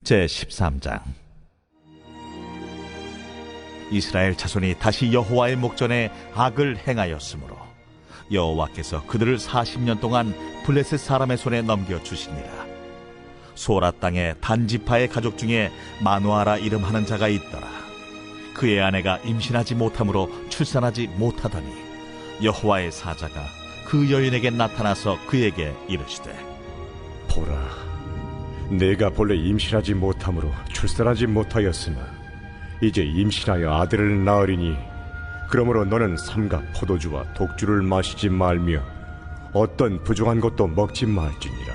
제13장. 이스라엘 자손이 다시 여호와의 목전에 악을 행하였으므로 여호와께서 그들을 40년 동안 블레셋 사람의 손에 넘겨주시니라. 소라 땅의 단지파의 가족 중에 마누아라 이름하는 자가 있더라. 그의 아내가 임신하지 못함으로 출산하지 못하더니 여호와의 사자가 그 여인에게 나타나서 그에게 이르시되, 보라, 내가 본래 임신하지 못함으로 출산하지 못하였으나 이제 임신하여 아들을 낳으리니 그러므로 너는 삼가 포도주와 독주를 마시지 말며 어떤 부정한 것도 먹지 말지니라.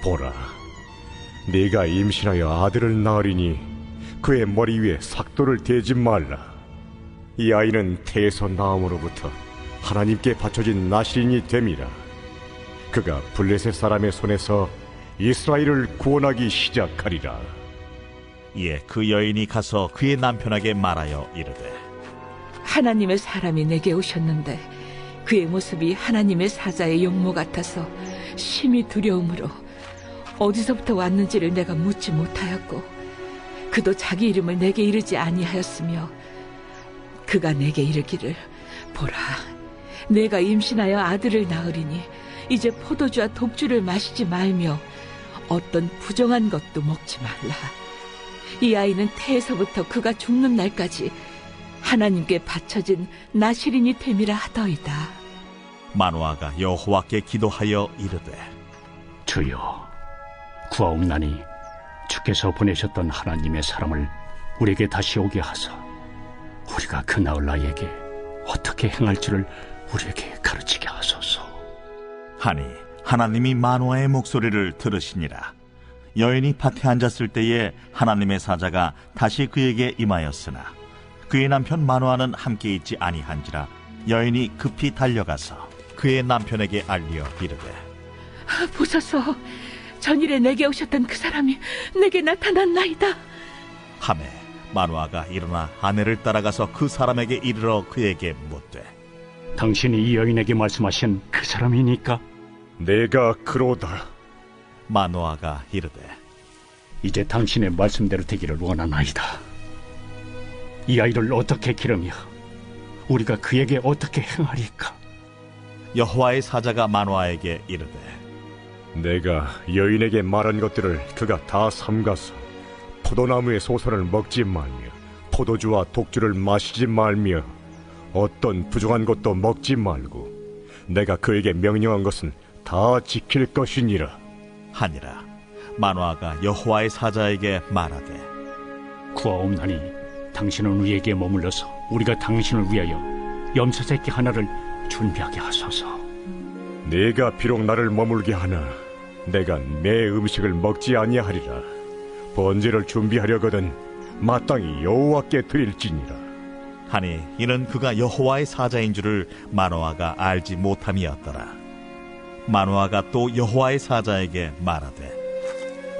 보라, 네가 임신하여 아들을 낳으리니 그의 머리 위에 삭도를 대지 말라. 이 아이는 태에서 나음으로부터 하나님께 바쳐진 나실인이 됨이라. 그가 블레셋 사람의 손에서 이스라엘을 구원하기 시작하리라. 이에 그 여인이 가서 그의 남편에게 말하여 이르되, 하나님의 사람이 내게 오셨는데 그의 모습이 하나님의 사자의 용모 같아서 심히 두려움으로 어디서부터 왔는지를 내가 묻지 못하였고 그도 자기 이름을 내게 이르지 아니하였으며 그가 내게 이르기를, 보라, 내가 임신하여 아들을 낳으리니 이제 포도주와 독주를 마시지 말며 어떤 부정한 것도 먹지 말라. 이 아이는 태에서부터 그가 죽는 날까지 하나님께 바쳐진 나실인이 됨이라 하더이다. 마누아가 여호와께 기도하여 이르되, 주여, 구하옵나니 주께서 보내셨던 하나님의 사람을 우리에게 다시 오게 하사 우리가 그 나을 나에게 어떻게 행할지를 우리에게 가르치게 하소서. 하니 하나님이 마누아의 목소리를 들으시니라. 여인이 밭에 앉았을 때에 하나님의 사자가 다시 그에게 임하였으나 그의 남편 마누아는 함께 있지 아니한지라. 여인이 급히 달려가서 그의 남편에게 알리어 이르되, 보소서, 전일에 내게 오셨던 그 사람이 내게 나타났나이다 하매 마누아가 일어나 아내를 따라가서 그 사람에게 이르러 그에게 묻되, 당신이 이 여인에게 말씀하신 그 사람이니까? 내가 그로다. 마누아가 이르되, 이제 당신의 말씀대로 되기를 원하나이다. 이 아이를 어떻게 기르며 우리가 그에게 어떻게 행하리까? 여호와의 사자가 마누아에게 이르되, 내가 여인에게 말한 것들을 그가 다 삼가서 포도나무의 소선을 먹지 말며 포도주와 독주를 마시지 말며 어떤 부정한 것도 먹지 말고 내가 그에게 명령한 것은 다 지킬 것이니라 하니라. 마누아가 여호와의 사자에게 말하되, 구하옵나니 당신은 우리에게 머물러서 우리가 당신을 위하여 염소 새끼 하나를 준비하게 하소서. 네가 비록 나를 머물게 하나 내가 내 음식을 먹지 아니하리라. 번제를 준비하려거든 마땅히 여호와께 드릴지니라. 하니 이는 그가 여호와의 사자인 줄을 마누아가 알지 못함이었더라. 마누아가 또 여호와의 사자에게 말하되,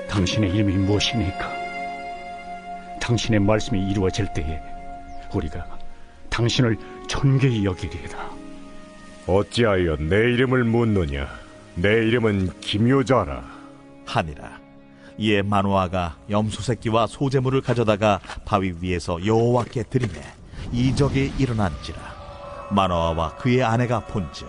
당신의 이름이 무엇이니까? 당신의 말씀이 이루어질 때에 우리가 당신을 존귀히 여기리이다. 어찌하여 내 이름을 묻느냐? 내 이름은 기묘자라 하니라. 이에 마누아가 염소 새끼와 소제물을 가져다가 바위 위에서 여호와께 드리매 이적이 일어난지라. 마누아와 그의 아내가 본즉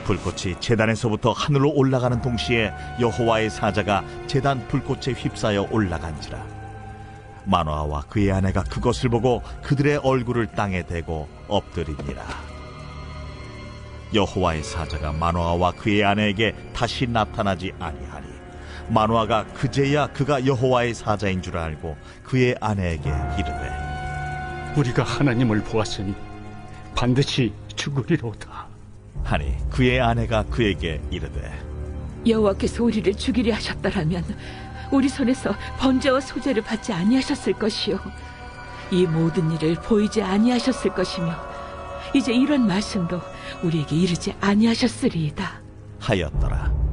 불꽃이 제단에서부터 하늘로 올라가는 동시에 여호와의 사자가 제단 불꽃에 휩싸여 올라간지라. 마누아와 그의 아내가 그것을 보고 그들의 얼굴을 땅에 대고 엎드리니라. 여호와의 사자가 마누아와 그의 아내에게 다시 나타나지 아니하니 마누아가 그제야 그가 여호와의 사자인 줄 알고 그의 아내에게 이르되, 우리가 하나님을 보았으니 반드시 죽으리로다 하니 그의 아내가 그에게 이르되, 여호와께서 우리를 죽이려 하셨더라면 우리 손에서 번제와 소제를 받지 아니하셨을 것이요 이 모든 일을 보이지 아니하셨을 것이며 이제 이런 말씀도 우리에게 이르지 아니하셨으리이다 하였더라.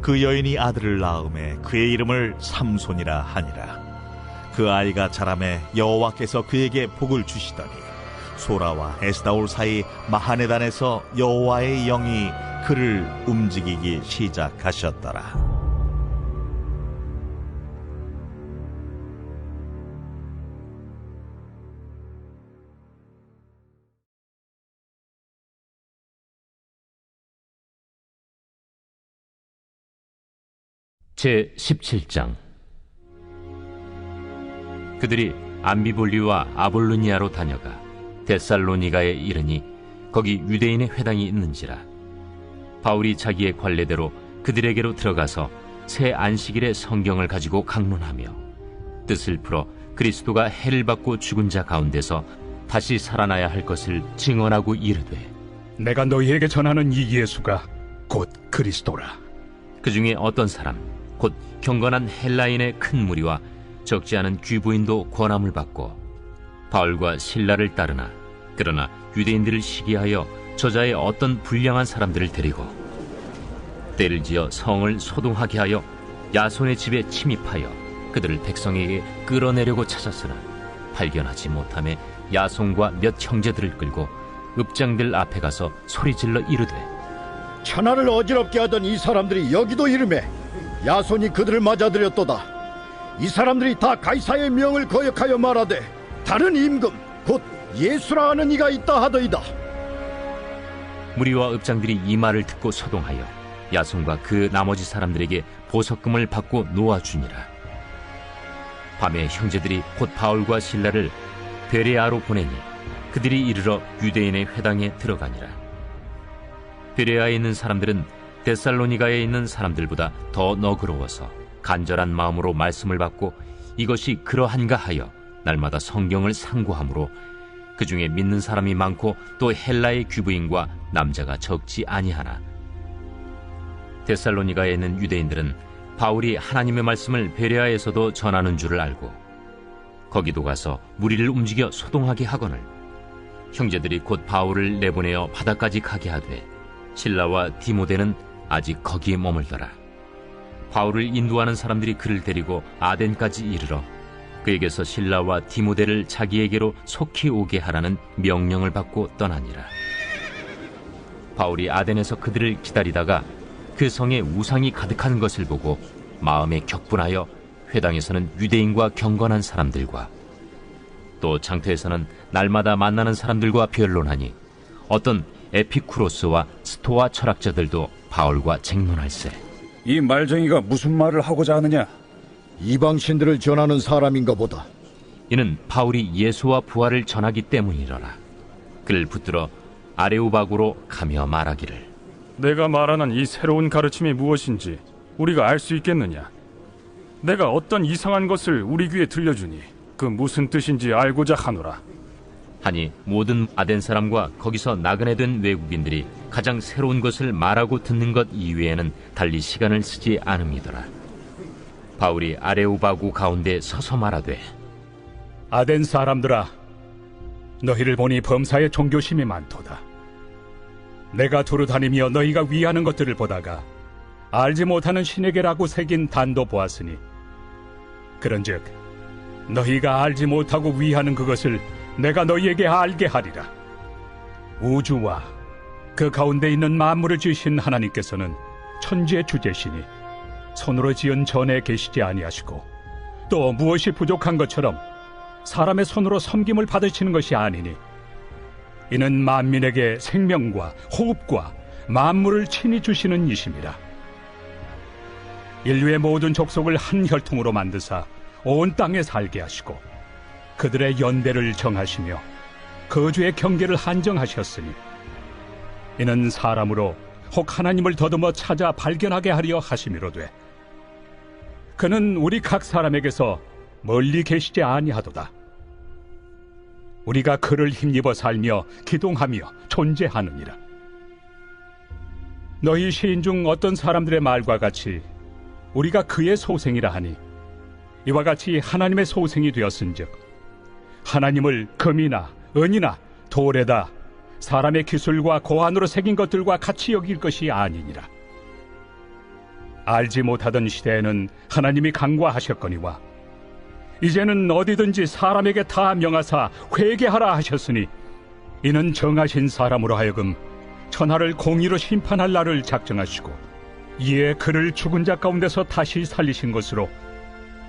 그 여인이 아들을 낳음에 그의 이름을 삼손이라 하니라. 그 아이가 자라매 여호와께서 그에게 복을 주시더니 소라와 에스다올 사이 마하네단에서 여호와의 영이 그를 움직이기 시작하셨더라. 제 17장. 그들이 암비볼리와 아볼로니아로 다녀가 데살로니가에 이르니 거기 유대인의 회당이 있는지라. 바울이 자기의 관례대로 그들에게로 들어가서 새 안식일에 성경을 가지고 강론하며 뜻을 풀어 그리스도가 해를 받고 죽은 자 가운데서 다시 살아나야 할 것을 증언하고 이르되, 내가 너희에게 전하는 이 예수가 곧 그리스도라. 그 중에 어떤 사람 곧 경건한 헬라인의 큰 무리와 적지 않은 귀부인도 권함을 받고 바울과 실라를 따르나, 그러나 유대인들을 시기하여 저자의 어떤 불량한 사람들을 데리고 때를 지어 성을 소동하게 하여 야손의 집에 침입하여 그들을 백성에게 끌어내려고 찾았으나 발견하지 못하며 야손과 몇 형제들을 끌고 읍장들 앞에 가서 소리질러 이르되, 천하를 어지럽게 하던 이 사람들이 여기도 이르매 야손이 그들을 맞아들였도다. 이 사람들이 다 가이사의 명을 거역하여 말하되 다른 임금 곧 예수라 하는 이가 있다 하더이다. 무리와 읍장들이 이 말을 듣고 소동하여 야손과 그 나머지 사람들에게 보석금을 받고 놓아주니라. 밤에 형제들이 곧 바울과 실라를 베레아로 보내니 그들이 이르러 유대인의 회당에 들어가니라. 베레아에 있는 사람들은 데살로니가에 있는 사람들보다 더 너그러워서 간절한 마음으로 말씀을 받고 이것이 그러한가 하여 날마다 성경을 상고하므로 그 중에 믿는 사람이 많고 또 헬라의 귀부인과 남자가 적지 아니하나, 데살로니가에 있는 유대인들은 바울이 하나님의 말씀을 베레아에서도 전하는 줄을 알고 거기도 가서 무리를 움직여 소동하게 하거늘 형제들이 곧 바울을 내보내어 바다까지 가게 하되 실라와 디모데는 아직 거기에 머물더라. 바울을 인도하는 사람들이 그를 데리고 아덴까지 이르러 그에게서 실라와 디모데를 자기에게로 속히 오게 하라는 명령을 받고 떠나니라. 바울이 아덴에서 그들을 기다리다가 그 성에 우상이 가득한 것을 보고 마음에 격분하여 회당에서는 유대인과 경건한 사람들과 또 장터에서는 날마다 만나는 사람들과 변론하니 어떤 에피쿠로스와 스토아 철학자들도 바울과 쟁론할세. 이 말쟁이가 무슨 말을 하고자 하느냐? 이방신들을 전하는 사람인가 보다. 이는 바울이 예수와 부활을 전하기 때문이더라. 그를 붙들어 아레오바고로 가며 말하기를, 내가 말하는 이 새로운 가르침이 무엇인지 우리가 알 수 있겠느냐? 내가 어떤 이상한 것을 우리 귀에 들려주니 그 무슨 뜻인지 알고자 하노라. 하니 모든 아덴 사람과 거기서 나그네 된 외국인들이 가장 새로운 것을 말하고 듣는 것 이외에는 달리 시간을 쓰지 않음이더라. 바울이 아레오바고 가운데 서서 말하되, 아덴 사람들아, 너희를 보니 범사에 종교심이 많도다. 내가 두루 다니며 너희가 위하는 것들을 보다가 알지 못하는 신에게라고 새긴 단도 보았으니 그런즉 너희가 알지 못하고 위하는 그것을 내가 너희에게 알게 하리라. 우주와 그 가운데 있는 만물을 지으신 하나님께서는 천지의 주제시니 손으로 지은 전에 계시지 아니하시고 또 무엇이 부족한 것처럼 사람의 손으로 섬김을 받으시는 것이 아니니 이는 만민에게 생명과 호흡과 만물을 친히 주시는 이심이라. 인류의 모든 족속을 한 혈통으로 만드사 온 땅에 살게 하시고 그들의 연대를 정하시며 거주의 경계를 한정하셨으니 이는 사람으로 혹 하나님을 더듬어 찾아 발견하게 하려 하심이로되 그는 우리 각 사람에게서 멀리 계시지 아니하도다. 우리가 그를 힘입어 살며 기동하며 존재하느니라. 너희 시인 중 어떤 사람들의 말과 같이 우리가 그의 소생이라 하니 이와 같이 하나님의 소생이 되었은즉 하나님을 금이나 은이나 돌에다 사람의 기술과 고안으로 새긴 것들과 같이 여길 것이 아니니라. 알지 못하던 시대에는 하나님이 강구하셨거니와 이제는 어디든지 사람에게 다 명하사 회개하라 하셨으니 이는 정하신 사람으로 하여금 천하를 공의로 심판할 날을 작정하시고 이에 그를 죽은 자 가운데서 다시 살리신 것으로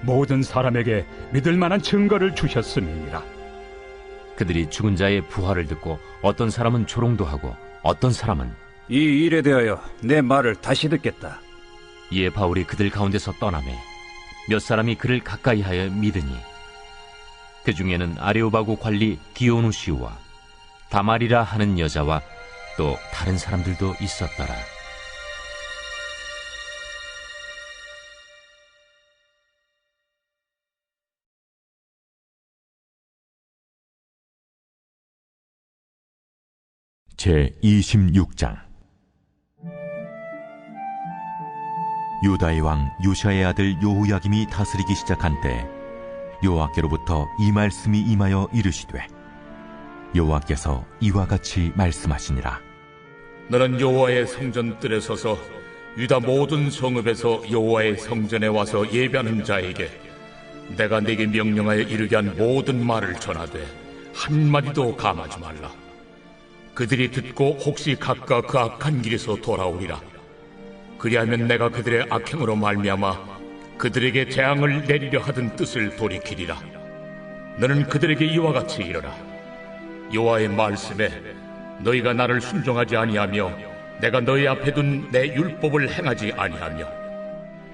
모든 사람에게 믿을 만한 증거를 주셨음이니라. 그들이 죽은 자의 부활을 듣고 어떤 사람은 조롱도 하고 어떤 사람은 이 일에 대하여 내 말을 다시 듣겠다. 이에 바울이 그들 가운데서 떠나매 몇 사람이 그를 가까이하여 믿으니 그 중에는 아레오바고 관리 디오누시우와 다말이라 하는 여자와 또 다른 사람들도 있었더라. 제26장 유다의 왕 요시아의 아들 여호야김이 다스리기 시작한 때 여호와께로부터 이 말씀이 임하여 이르시되 여호와께서 이와 같이 말씀하시니라. 너는 여호와의 성전뜰에 서서 유다 모든 성읍에서 여호와의 성전에 와서 예배하는 자에게 내가 네게 명령하여 이르게 한 모든 말을 전하되 한마디도 감하지 말라. 그들이 듣고 혹시 각각 그 악한 길에서 돌아오리라. 그리하면 내가 그들의 악행으로 말미암아 그들에게 재앙을 내리려 하던 뜻을 돌이키리라. 너는 그들에게 이와 같이 이르라. 여호와의 말씀에 너희가 나를 순종하지 아니하며 내가 너희 앞에 둔 내 율법을 행하지 아니하며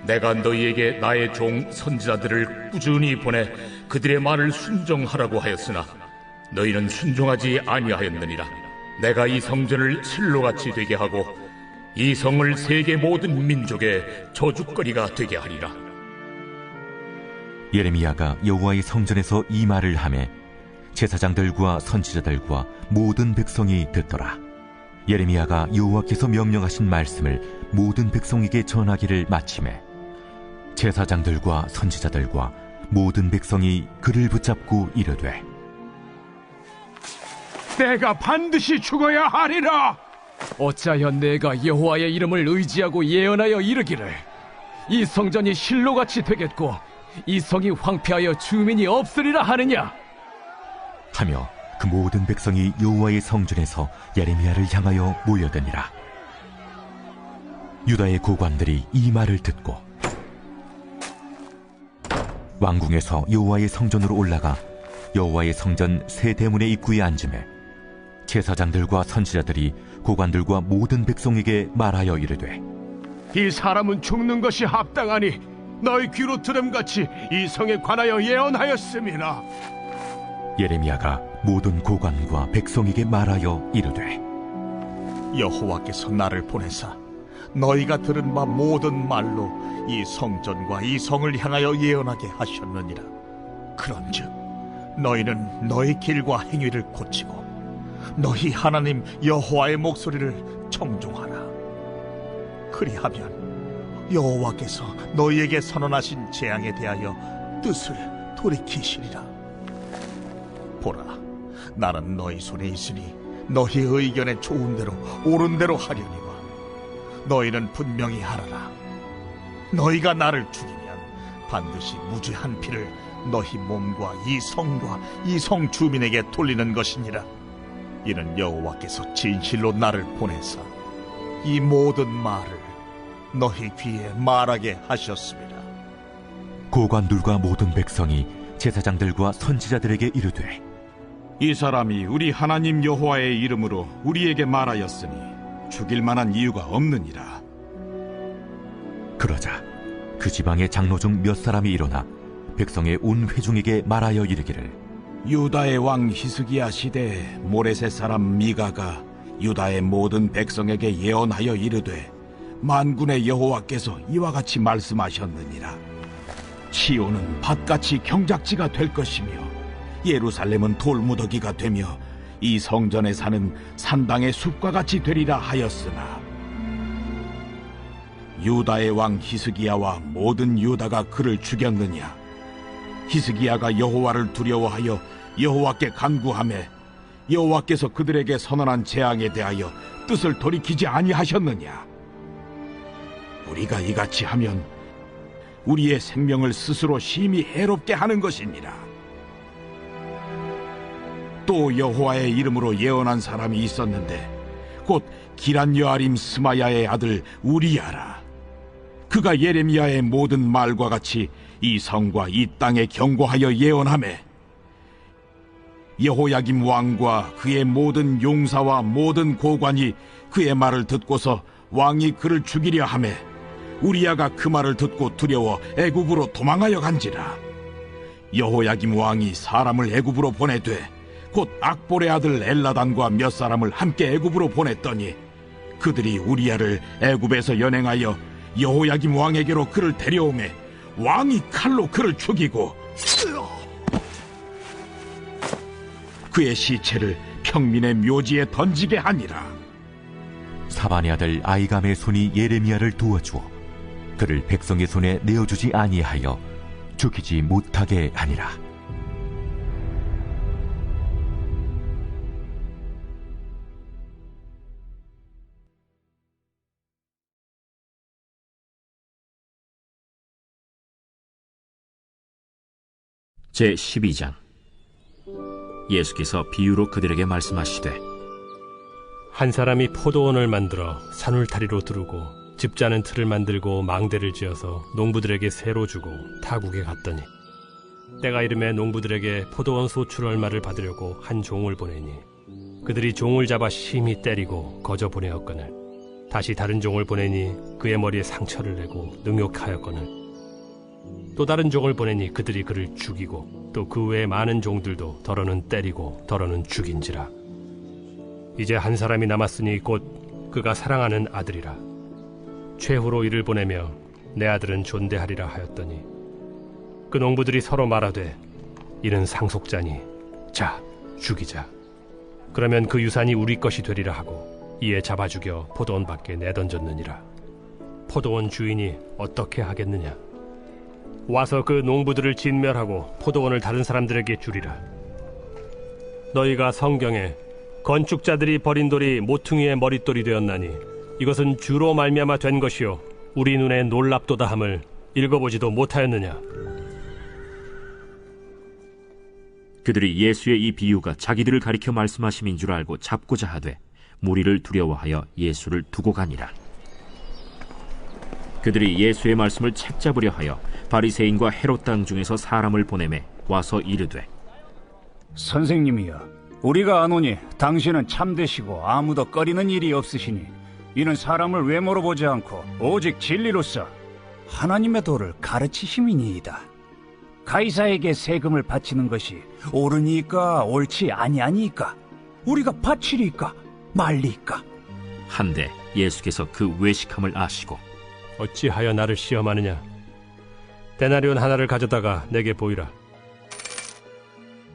내가 너희에게 나의 종 선지자들을 꾸준히 보내 그들의 말을 순종하라고 하였으나 너희는 순종하지 아니하였느니라. 내가 이 성전을 실로같이 되게 하고 이 성을 세계 모든 민족의 저주거리가 되게 하리라. 예레미야가 여호와의 성전에서 이 말을 하매 제사장들과 선지자들과 모든 백성이 듣더라. 예레미야가 여호와께서 명령하신 말씀을 모든 백성에게 전하기를 마치매 제사장들과 선지자들과 모든 백성이 그를 붙잡고 이르되 내가 반드시 죽어야 하리라. 어찌하여 내가 여호와의 이름을 의지하고 예언하여 이르기를 이 성전이 실로같이 되겠고 이 성이 황폐하여 주민이 없으리라 하느냐 하며 그 모든 백성이 여호와의 성전에서 예레미야를 향하여 모여드니라. 유다의 고관들이 이 말을 듣고 왕궁에서 여호와의 성전으로 올라가 여호와의 성전 세 대문의 입구에 앉으매 제사장들과 선지자들이 고관들과 모든 백성에게 말하여 이르되 이 사람은 죽는 것이 합당하니 너희 귀로 들음같이 이 성에 관하여 예언하였음이라. 예레미야가 모든 고관과 백성에게 말하여 이르되 여호와께서 나를 보내사 너희가 들은 바 모든 말로 이 성전과 이 성을 향하여 예언하게 하셨느니라. 그런즉 너희는 너희 길과 행위를 고치고 너희 하나님 여호와의 목소리를 청종하라. 그리하면 여호와께서 너희에게 선언하신 재앙에 대하여 뜻을 돌이키시리라. 보라, 나는 너희 손에 있으니 너희 의견에 좋은 대로 옳은 대로 하려니와 너희는 분명히 하라라. 너희가 나를 죽이면 반드시 무죄한 피를 너희 몸과 이 성과 이 성 주민에게 돌리는 것이니라. 이는 여호와께서 진실로 나를 보내사 이 모든 말을 너희 귀에 말하게 하셨습니다. 고관들과 모든 백성이 제사장들과 선지자들에게 이르되 이 사람이 우리 하나님 여호와의 이름으로 우리에게 말하였으니 죽일 만한 이유가 없느니라. 그러자 그 지방의 장로 중 몇 사람이 일어나 백성의 온 회중에게 말하여 이르기를 유다의 왕 히스기야 시대에 모레셋 사람 미가가 유다의 모든 백성에게 예언하여 이르되 만군의 여호와께서 이와 같이 말씀하셨느니라. 시온은 밭같이 경작지가 될 것이며 예루살렘은 돌무더기가 되며 이 성전에 사는 산당의 숲과 같이 되리라 하였으나 유다의 왕 히스기야와 모든 유다가 그를 죽였느냐? 히스기야가 여호와를 두려워하여 여호와께 간구하매 여호와께서 그들에게 선언한 재앙에 대하여 뜻을 돌이키지 아니하셨느냐? 우리가 이같이 하면 우리의 생명을 스스로 심히 해롭게 하는 것이니라. 또 여호와의 이름으로 예언한 사람이 있었는데 곧 기란 여아림 스마야의 아들 우리야라. 그가 예레미야의 모든 말과 같이 이 성과 이 땅에 경고하여 예언하매 여호야김 왕과 그의 모든 용사와 모든 고관이 그의 말을 듣고서 왕이 그를 죽이려 하매 우리야가 그 말을 듣고 두려워 애굽으로 도망하여 간지라. 여호야김 왕이 사람을 애굽으로 보내되 곧 악볼의 아들 엘라단과 몇 사람을 함께 애굽으로 보냈더니 그들이 우리야를 애굽에서 연행하여 여호야김 왕에게로 그를 데려오매 왕이 칼로 그를 죽이고 그의 시체를 평민의 묘지에 던지게 하니라. 사반의 아들 아이감의 손이 예레미야를 도와주어 그를 백성의 손에 내어주지 아니하여 죽이지 못하게 하니라. 제12장. 예수께서 비유로 그들에게 말씀하시되 한 사람이 포도원을 만들어 산울타리로 두르고 즙자는 틀을 만들고 망대를 지어서 농부들에게 새로 주고 타국에 갔더니 때가 이름에 농부들에게 포도원 소출 얼마를 받으려고 한 종을 보내니 그들이 종을 잡아 심히 때리고 거저 보내었거늘 다시 다른 종을 보내니 그의 머리에 상처를 내고 능욕하였거늘 또 다른 종을 보내니 그들이 그를 죽이고 또 그 외에 많은 종들도 더러는 때리고 더러는 죽인지라. 이제 한 사람이 남았으니 곧 그가 사랑하는 아들이라. 최후로 이를 보내며 내 아들은 존대하리라 하였더니 그 농부들이 서로 말하되 이는 상속자니 자 죽이자. 그러면 그 유산이 우리 것이 되리라 하고 이에 잡아 죽여 포도원 밖에 내던졌느니라. 포도원 주인이 어떻게 하겠느냐? 와서 그 농부들을 진멸하고 포도원을 다른 사람들에게 주리라. 너희가 성경에 건축자들이 버린 돌이 모퉁이의 머릿돌이 되었나니 이것은 주로 말미암아 된 것이요 우리 눈에 놀랍도다 함을 읽어보지도 못하였느냐? 그들이 예수의 이 비유가 자기들을 가리켜 말씀하심인 줄 알고 잡고자 하되 무리를 두려워하여 예수를 두고 가니라. 그들이 예수의 말씀을 책잡으려 하여 바리새인과 헤롯 당 중에서 사람을 보내매 와서 이르되 선생님이여, 우리가 아노니 당신은 참되시고 아무도 꺼리는 일이 없으시니 이는 사람을 외모로 보지 않고 오직 진리로서 하나님의 도를 가르치심이니이다. 가이사에게 세금을 바치는 것이 옳으니까 옳지 아니하니까 우리가 바치리까 말리까 한데 예수께서 그 외식함을 아시고 어찌하여 나를 시험하느냐? 데나리온 하나를 가져다가 내게 보이라.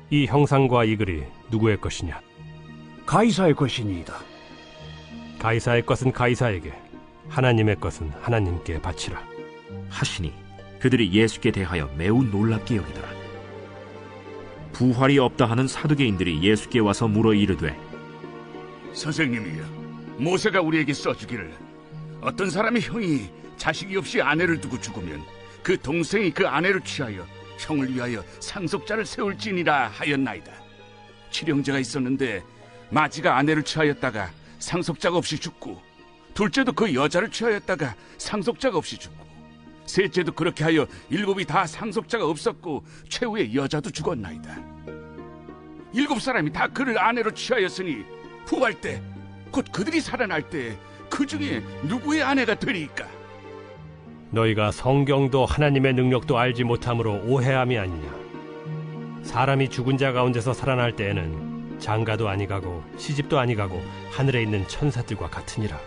이 형상과 이 글이 누구의 것이냐? 가이사의 것이니이다. 가이사의 것은 가이사에게, 하나님의 것은 하나님께 바치라 하시니 그들이 예수께 대하여 매우 놀랍게 여기더라. 부활이 없다 하는 사두개인들이 예수께 와서 물어 이르되 선생님이여, 모세가 우리에게 써주기를 어떤 사람의 형이 자식이 없이 아내를 두고 죽으면 그 동생이 그 아내를 취하여 형을 위하여 상속자를 세울지니라 하였나이다. 칠형제가 있었는데 마지가 아내를 취하였다가 상속자가 없이 죽고, 둘째도 그 여자를 취하였다가 상속자가 없이 죽고, 셋째도 그렇게 하여 일곱이 다 상속자가 없었고 최후의 여자도 죽었나이다. 일곱 사람이 다 그를 아내로 취하였으니 부활 때 곧 그들이 살아날 때 그 중에 누구의 아내가 되리까? 너희가 성경도 하나님의 능력도 알지 못함으로 오해함이 아니냐? 사람이 죽은 자 가운데서 살아날 때에는 장가도 아니가고 시집도 아니가고 하늘에 있는 천사들과 같으니라.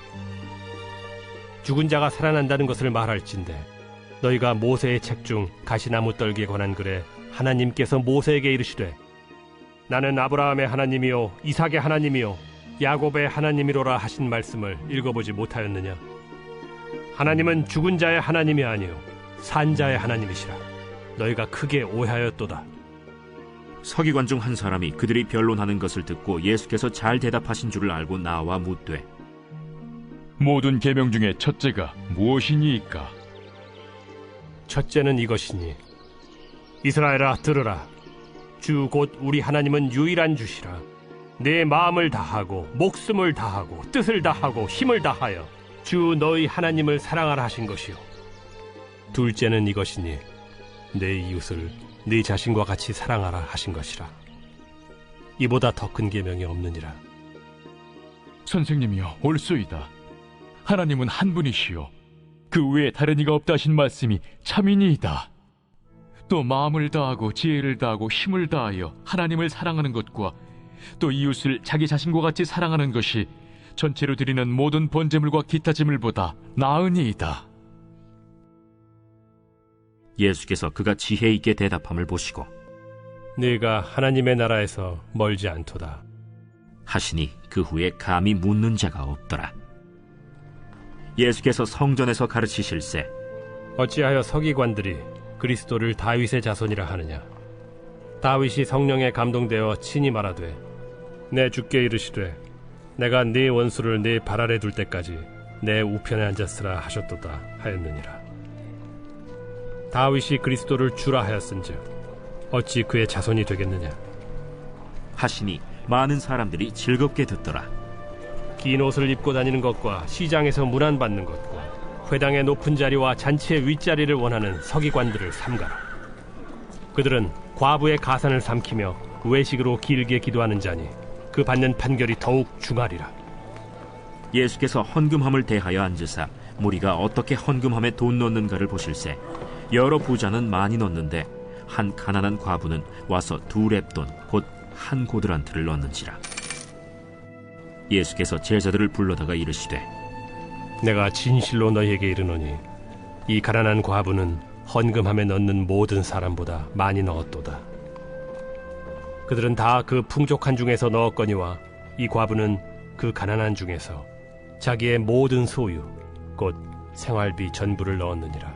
죽은 자가 살아난다는 것을 말할진대 너희가 모세의 책 중 가시나무 떨기에 관한 글에 하나님께서 모세에게 이르시되 나는 아브라함의 하나님이요 이삭의 하나님이요 야곱의 하나님이로라 하신 말씀을 읽어보지 못하였느냐? 하나님은 죽은 자의 하나님이 아니요 산 자의 하나님이시라. 너희가 크게 오해하였도다. 서기관 중 한 사람이 그들이 변론하는 것을 듣고 예수께서 잘 대답하신 줄을 알고 나와 묻되 모든 계명 중에 첫째가 무엇이니이까? 첫째는 이것이니 이스라엘아 들으라. 주 곧 우리 하나님은 유일한 주시라. 내 마음을 다하고 목숨을 다하고 뜻을 다하고 힘을 다하여 주 너희 하나님을 사랑하라 하신 것이요. 둘째는 이것이니 내 이웃을 네 자신과 같이 사랑하라 하신 것이라. 이보다 더 큰 계명이 없느니라. 선생님이여 옳소이다. 하나님은 한 분이시요 그 외에 다른 이가 없다 하신 말씀이 참이니이다. 또 마음을 다하고 지혜를 다하고 힘을 다하여 하나님을 사랑하는 것과 또 이웃을 자기 자신과 같이 사랑하는 것이 전체로 드리는 모든 번제물과 기타 제물보다 나으니이다. 예수께서 그가 지혜 있게 대답함을 보시고 네가 하나님의 나라에서 멀지 않도다 하시니 그 후에 감히 묻는 자가 없더라. 예수께서 성전에서 가르치실세 어찌하여 서기관들이 그리스도를 다윗의 자손이라 하느냐. 다윗이 성령에 감동되어 친히 말하되 내 주께 이르시되 내가 네 원수를 네 발 아래 둘 때까지 내 우편에 앉았으라 하셨도다 하였느니라. 다윗이 그리스도를 주라 하였은즉 어찌 그의 자손이 되겠느냐 하시니 많은 사람들이 즐겁게 듣더라. 긴 옷을 입고 다니는 것과 시장에서 문안받는 것과 회당의 높은 자리와 잔치의 윗자리를 원하는 서기관들을 삼가라. 그들은 과부의 가산을 삼키며 외식으로 길게 기도하는 자니 그 받는 판결이 더욱 중하리라. 예수께서 헌금함을 대하여 앉으사 무리가 어떻게 헌금함에 돈 넣는가를 보실세 여러 부자는 많이 넣는데 한 가난한 과부는 와서 2렙돈 곧 한 고드란트를 넣는지라. 예수께서 제자들을 불러다가 이르시되 내가 진실로 너희에게 이르노니 이 가난한 과부는 헌금함에 넣는 모든 사람보다 많이 넣었도다. 그들은 다 그 풍족한 중에서 넣었거니와 이 과부는 그 가난한 중에서 자기의 모든 소유 곧 생활비 전부를 넣었느니라.